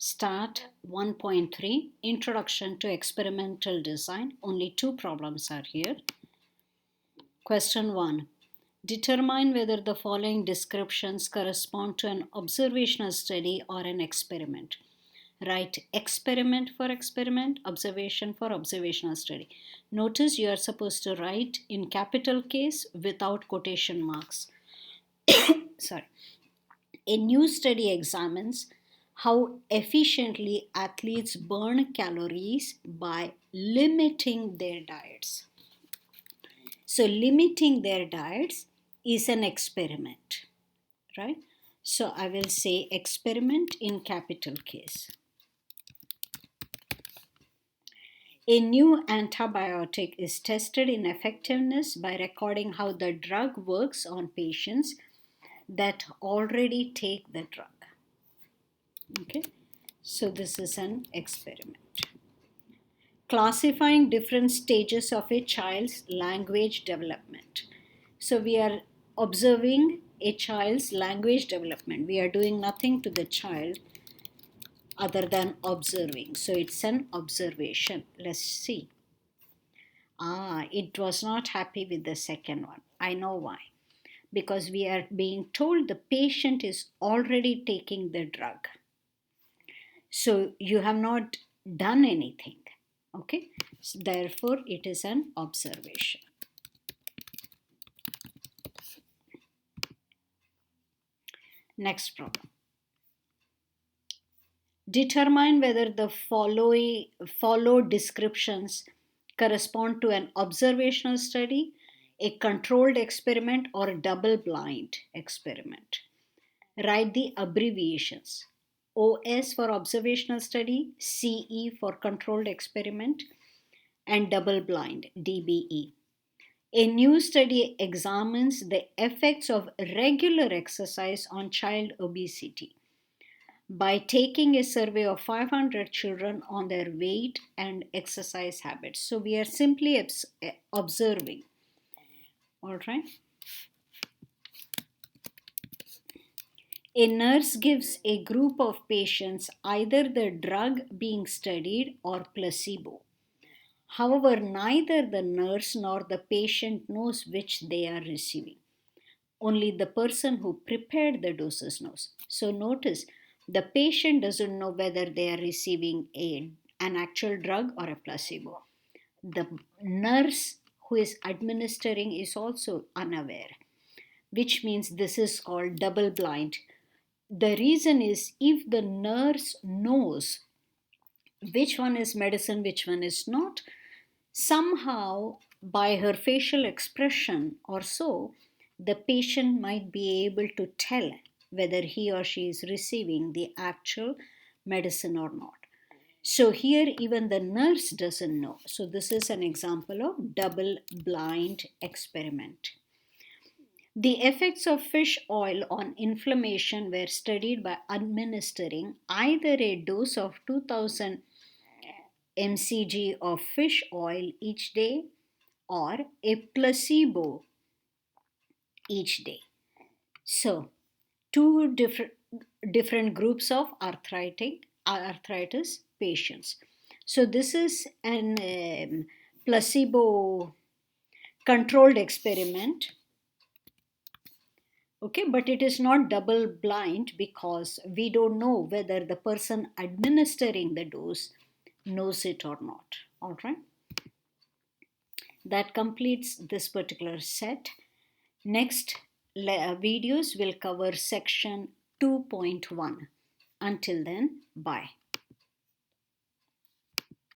Start 1.3 Introduction to Experimental Design. Only two problems are here. Question 1. Determine whether the following descriptions correspond to an observational study or an experiment. Write experiment for experiment, observation for observational study. Notice you are supposed to write in capital case without quotation marks. Sorry. A new study examines how efficiently athletes burn calories by limiting their diets. So, limiting their diets is an experiment, right? So, I will say experiment in capital case. A new antibiotic is tested in effectiveness by recording how the drug works on patients that already take the drug. Okay, so this is an experiment. Classifying different stages of a child's language development. So we are observing a child's language development. We are doing nothing to the child other than observing. So it's an observation. Let's see. It was not happy with the second one. I know why. Because we are being told the patient is already taking the drug. So you have not done anything. Okay, so therefore it is an observation. Next problem. Determine whether the followed descriptions correspond to an observational study, a controlled experiment, or a double-blind experiment. Write the abbreviations. OS for observational study, CE for controlled experiment, and double-blind, DBE. A new study examines the effects of regular exercise on child obesity by taking a survey of 500 children on their weight and exercise habits. So we are simply observing. All right. A nurse gives a group of patients either the drug being studied or placebo. However, neither the nurse nor the patient knows which they are receiving. Only the person who prepared the doses knows. So notice, the patient doesn't know whether they are receiving an actual drug or a placebo. The nurse who is administering is also unaware, which means this is called double blind. The reason is if the nurse knows which one is medicine, which one is not, somehow by her facial expression or so, the patient might be able to tell whether he or she is receiving the actual medicine or not. So here even the nurse doesn't know. So this is an example of double blind experiment. The effects of fish oil on inflammation were studied by administering either a dose of 2000 mcg of fish oil each day or a placebo each day. So, two different groups of arthritis patients. So, this is an placebo controlled experiment. Okay, but it is not double blind because we don't know whether the person administering the dose knows it or not. All right. That completes this particular set. Next videos will cover section 2.1. Until then, bye.